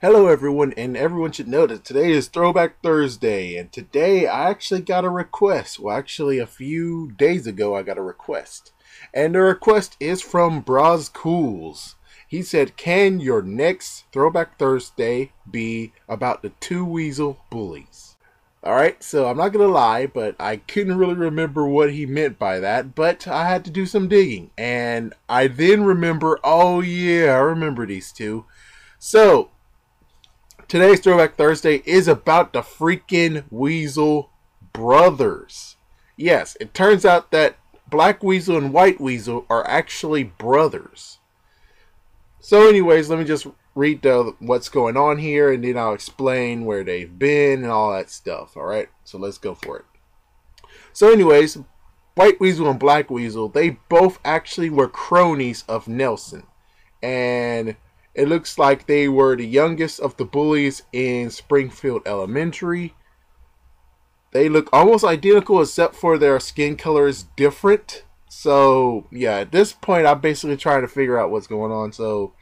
Hello everyone, and everyone should know that today is Throwback Thursday, and today I actually got a request. Well, actually a few days ago I got a request. And the request is from Braz Cools. He said, can your next Throwback Thursday be about the two Weasel bullies? Alright, so I'm not gonna lie, but I couldn't really remember what he meant by that, but I had to do some digging. And I then remember, oh yeah, I remember these two. So, today's Throwback Thursday is about the freaking Weasel Brothers. Yes, it turns out that Black Weasel and White Weasel are actually brothers. So anyways, let me just read what's going on here, and then I'll explain where they've been and all that stuff. Alright, so let's go for it. So anyways, White Weasel and Black Weasel, they both actually were cronies of Nelson. And it looks like they were the youngest of the bullies in Springfield Elementary. They look almost identical except for their skin color is different. So, yeah, at this point, I'm basically trying to figure out what's going on. So,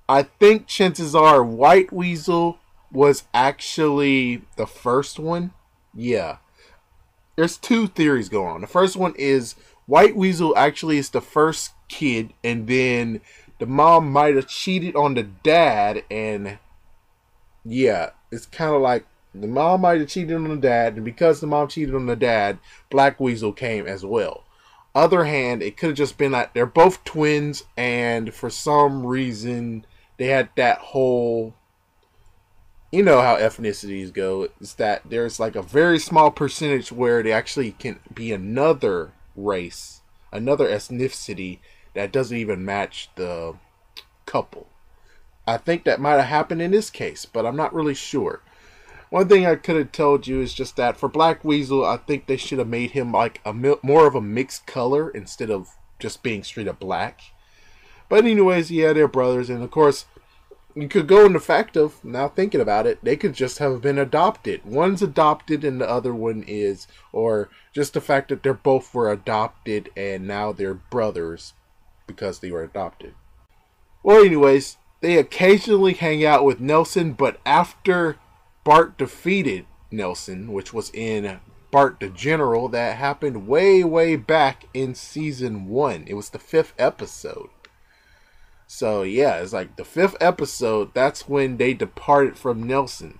I think chances are White Weasel was actually the first one. Yeah. There's two theories going on. The first one is White Weasel actually is the first kid, and then the mom might have cheated on the dad, and yeah, it's kind of like the mom might have cheated on the dad, and because the mom cheated on the dad, Black Weasel came as well. Other hand, it could have just been like they're both twins, and for some reason they had that whole, you know how ethnicities go, is that there's like a very small percentage where they actually can be another race, another ethnicity that doesn't even match the couple. I think that might have happened in this case, but I'm not really sure. One thing I could have told you is just that for Black Weasel, I think they should have made him like more of a mixed color instead of just being straight up black. But anyways, yeah, they're brothers, and of course, you could go in the fact of, now thinking about it, they could just have been adopted. One's adopted and the other one is, or just the fact that they both were adopted and now they're brothers because they were adopted. Well, anyways, they occasionally hang out with Nelson, but after Bart defeated Nelson, which was in Bart the General, that happened way back in season 1. It was the 5th episode. So yeah, it's like the 5th episode, that's when they departed from Nelson.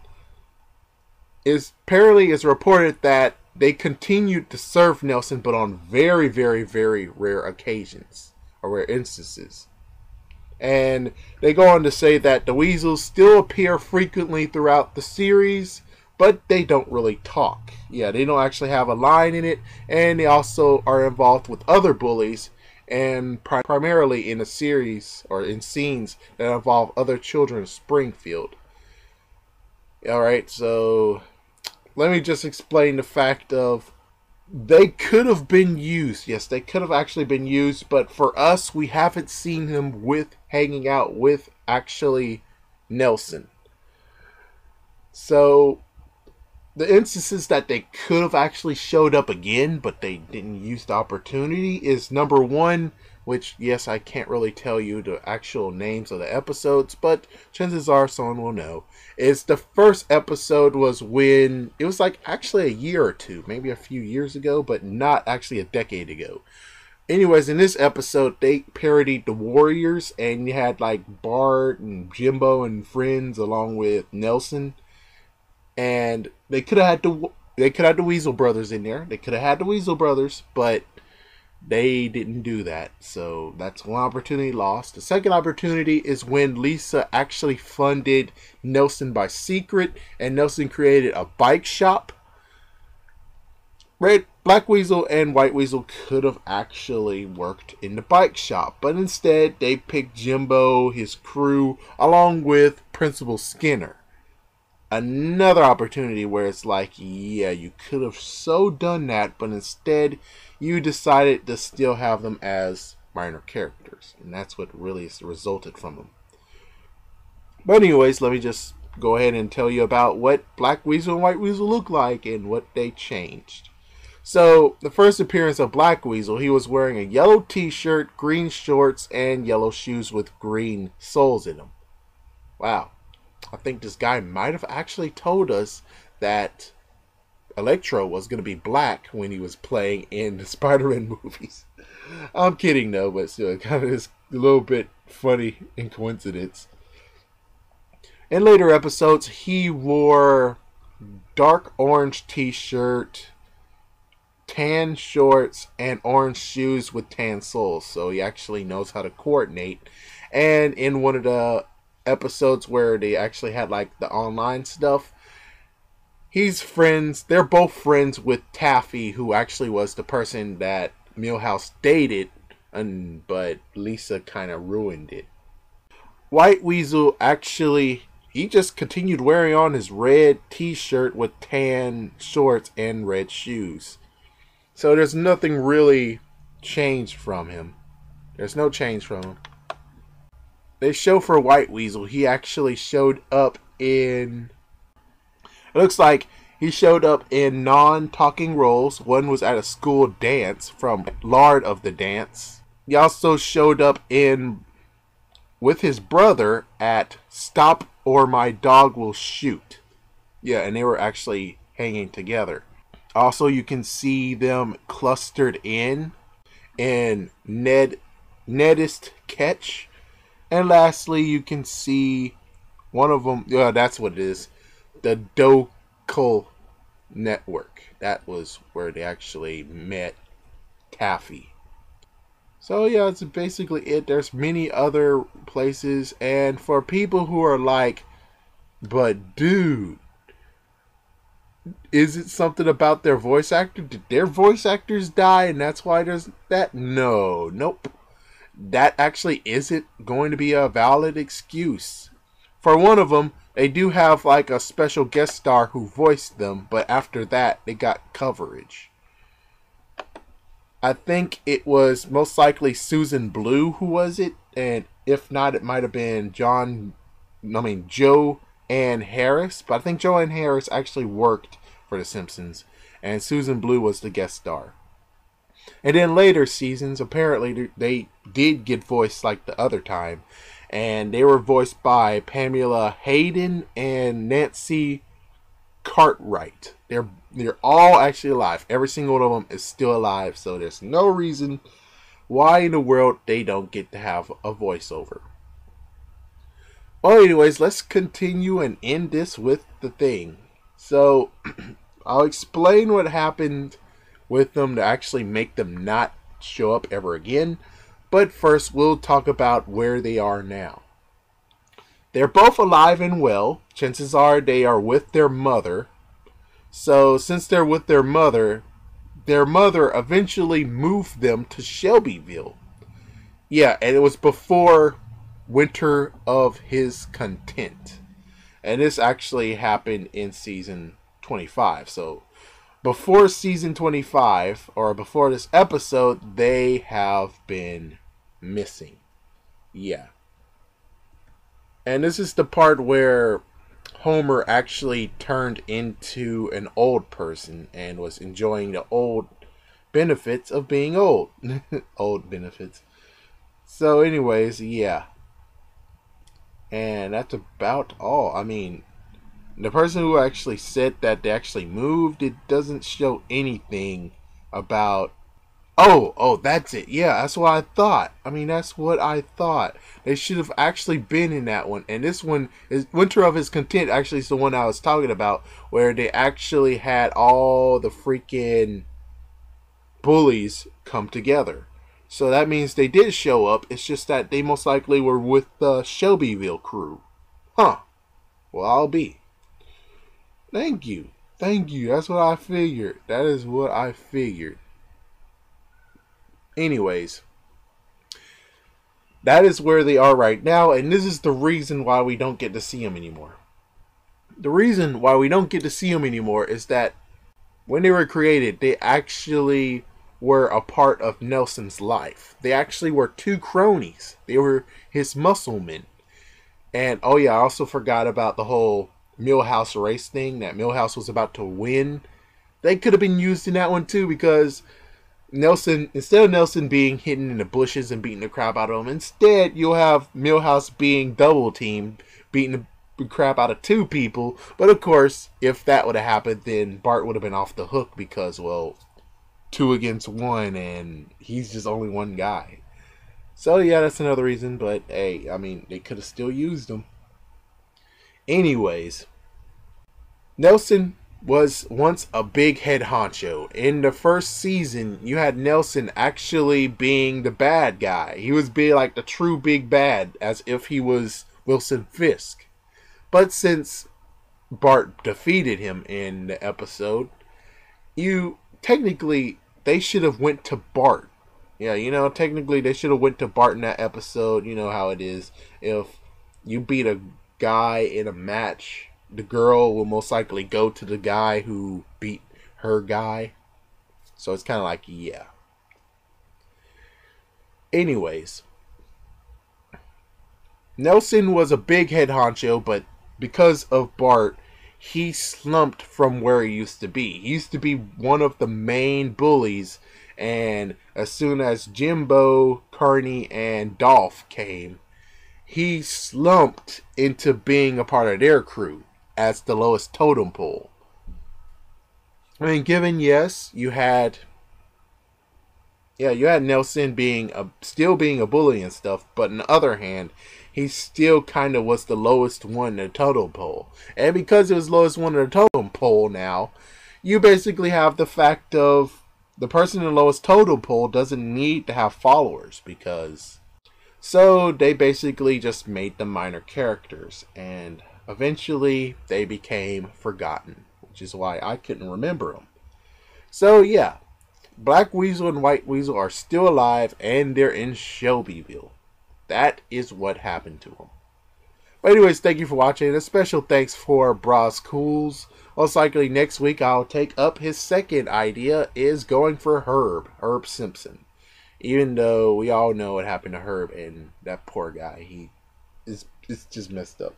Apparently it's reported that they continued to serve Nelson, but on very rare occasions, or rare instances. And they go on to say that the Weasels still appear frequently throughout the series, but they don't really talk. Yeah, they don't actually have a line in it, and they also are involved with other bullies, and primarily in a series or in scenes that involve other children of Springfield. Alright, so let me just explain the fact of they could have been used. Yes, they could have actually been used, but for us, we haven't seen him hanging out with actually Nelson. So the instances that they could have actually showed up again, but they didn't use the opportunity, is number 1, which, yes, I can't really tell you the actual names of the episodes, but chances are someone will know. Is the first episode was when, it was like actually a year or two, maybe a few years ago, but not actually a decade ago. Anyways, in this episode, they parodied the Warriors, and you had like Bart and Jimbo and friends along with Nelson. And they could have had the Weasel Brothers in there. They could have had the Weasel Brothers, but they didn't do that. So that's one opportunity lost. The second opportunity is when Lisa actually funded Nelson by secret, and Nelson created a bike shop. Black Weasel and White Weasel could have actually worked in the bike shop, but instead they picked Jimbo, his crew, along with Principal Skinner. Another opportunity where it's like, yeah, you could have so done that, but instead you decided to still have them as minor characters, and that's what really resulted from them. But anyways, let me just go ahead and tell you about what Black Weasel and White Weasel look like and what they changed. So, the first appearance of Black Weasel, he was wearing a yellow t-shirt, green shorts, and yellow shoes with green soles in them. Wow. I think this guy might have actually told us that Electro was going to be black when he was playing in the Spider-Man movies. I'm kidding though, but still, it kind of is a little bit funny in coincidence. In later episodes, he wore dark orange t-shirt, tan shorts, and orange shoes with tan soles. So he actually knows how to coordinate. And in one of the episodes where they actually had like the online stuff, they're both friends with Taffy, who actually was the person that Milhouse dated, but Lisa kind of ruined it. White Weasel actually, he just continued wearing on his red t-shirt with tan shorts and red shoes. So there's nothing really changed from him. There's no change from him. They show for White Weasel, he actually showed up in... It looks like he showed up in non-talking roles. One was at a school dance from Lord of the Dance. He also showed up with his brother at Stop or My Dog Will Shoot. Yeah, and they were actually hanging together. Also, you can see them clustered in Nedist Catch. And lastly, you can see one of them, yeah, that's what it is, the Dokal Network. That was where they actually met Taffy. So yeah, that's basically it. There's many other places, and for people who are like, but dude, is it something about their voice actor? Did their voice actors die and that's why there's that? No, nope. That actually isn't going to be a valid excuse. For one of them, they do have like a special guest star who voiced them, but after that, they got coverage. I think it was most likely Susan Blue who was it, and if not, it might have been Joanne Harris. But I think Joanne Harris actually worked for The Simpsons, and Susan Blue was the guest star. And in later seasons, apparently they did get voiced like the other time, and they were voiced by Pamela Hayden and Nancy Cartwright. They're all actually alive. Every single one of them is still alive, so there's no reason why in the world they don't get to have a voiceover. Well, anyways, let's continue and end this with the thing. So, I'll explain what happened with them to actually make them not show up ever again. But first, we'll talk about where they are now. They're both alive and well. Chances are they are with their mother. So, since they're with their mother eventually moved them to Shelbyville. Yeah, and it was before Winter of His Content. And this actually happened in season 25. So, before season 25, or before this episode, they have been missing. Yeah. And this is the part where Homer actually turned into an old person and was enjoying the old benefits of being old. Old benefits. So anyways, yeah. And that's about all. I mean, the person who actually said that they actually moved, it doesn't show anything about... Oh, that's it. Yeah, that's what I thought. That's what I thought. They should have actually been in that one. And this one is Winter of His Content. Actually, is the one I was talking about, where they actually had all the freaking bullies come together. So that means they did show up. It's just that they most likely were with the Shelbyville crew. Huh. Well, I'll be. Thank you. That's what I figured. That is what I figured. Anyways, that is where they are right now, and this is the reason why we don't get to see them anymore. The reason why we don't get to see them anymore is that when they were created, they actually were a part of Nelson's life. They actually were two cronies. They were his muscle men. And, oh yeah, I also forgot about the whole Milhouse race thing, that Milhouse was about to win. They could have been used in that one too, because Nelson, instead of Nelson being hidden in the bushes and beating the crap out of him, instead you'll have Milhouse being double teamed, beating crap out of 2 people. But of course, if that would have happened, then Bart would have been off the hook because, well, 2 against 1 and he's just only one guy. So yeah, that's another reason. But hey, I mean, they could have still used him. Anyways, Nelson was once a big head honcho. In the first season, you had Nelson actually being the bad guy. He was being like the true big bad, as if he was Wilson Fisk. But since Bart defeated him in the episode, they should have went to Bart. Yeah, technically they should have went to Bart in that episode. You know how it is. If you beat a guy in a match, the girl will most likely go to the guy who beat her guy. So it's kind of like, yeah. Anyways, Nelson was a big head honcho, but because of Bart, he slumped from where he used to be. He used to be one of the main bullies, and as soon as Jimbo, Carney, and Dolph came, he slumped into being a part of their crew as the lowest totem pole. I mean, given, yes, you had Nelson still being a bully and stuff, but on the other hand, he still kind of was the lowest one in the totem pole. And because it was lowest one in the totem pole now, you basically have the fact of the person in the lowest totem pole doesn't need to have followers, so they basically just made them minor characters, and eventually they became forgotten, which is why I couldn't remember them. So yeah, Black Weasel and White Weasel are still alive, and they're in Shelbyville. That is what happened to them. But anyways, thank you for watching. A special thanks for Bros Cools. Most likely next week I'll take up his second idea, is going for Herb Simpson. Even though we all know what happened to Herb, and that poor guy, it's just messed up.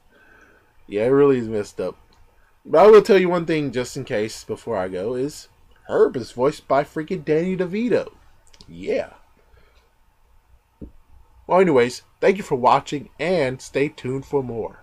Yeah, it really is messed up. But I will tell you one thing just in case before I go, is Herb is voiced by freaking Danny DeVito. Yeah. Well, anyways, thank you for watching, and stay tuned for more.